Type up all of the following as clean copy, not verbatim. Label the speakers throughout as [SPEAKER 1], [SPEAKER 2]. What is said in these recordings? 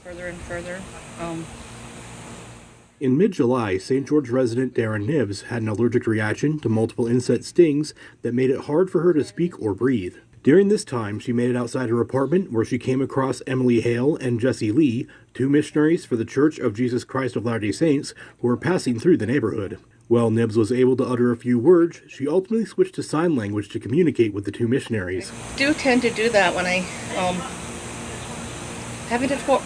[SPEAKER 1] further and further. Um,
[SPEAKER 2] In mid-July, St. George resident Darren Nibbs had an allergic reaction to multiple insect stings that made it hard for her to speak or breathe. During this time, she made it outside her apartment where she came across Emily Hale and Jesse Lee, two missionaries for the Church of Jesus Christ of Latter-day Saints who were passing through the neighborhood. While Nibbs was able to utter a few words, she ultimately switched to sign language to communicate with the two missionaries.
[SPEAKER 1] I do tend to do that when I having difficulty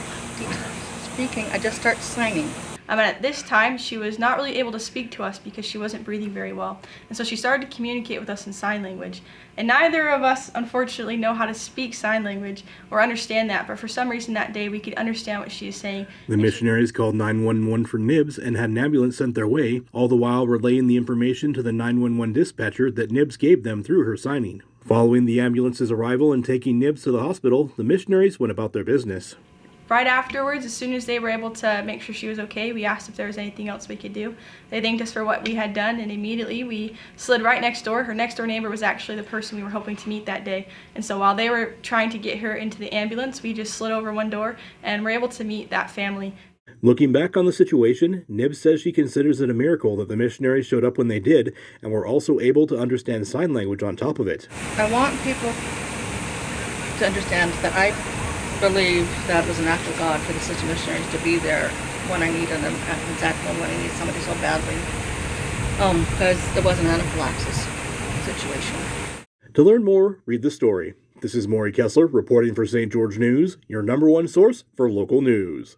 [SPEAKER 1] speaking. I just start signing.
[SPEAKER 3] At this time, she was not really able to speak to us because she wasn't breathing very well. And so she started to communicate with us in sign language. And neither of us, unfortunately, know how to speak sign language or understand that. But for some reason that day, we could understand what she is saying.
[SPEAKER 2] The missionaries called 911 for Nibbs and had an ambulance sent their way, all the while relaying the information to the 911 dispatcher that Nibbs gave them through her signing. Following the ambulance's arrival and taking Nibbs to the hospital, the missionaries went about their business.
[SPEAKER 3] Right afterwards, as soon as they were able to make sure she was okay, we asked if there was anything else we could do. They thanked us for what we had done, and immediately we slid right next door. Her next door neighbor was actually the person we were hoping to meet that day. And so while they were trying to get her into the ambulance, we just slid over one door and were able to meet that family.
[SPEAKER 2] Looking back on the situation, Nibbs says she considers it a miracle that the missionaries showed up when they did and were also able to understand sign language on top of it.
[SPEAKER 1] I want people to understand that I believe that was an act of God for the sister missionaries to be there when I needed them, at the exact moment when I needed somebody so badly, because it was an anaphylaxis situation.
[SPEAKER 2] To learn more, read the story. This is Mori Kessler reporting for St. George News, your #1 source for local news.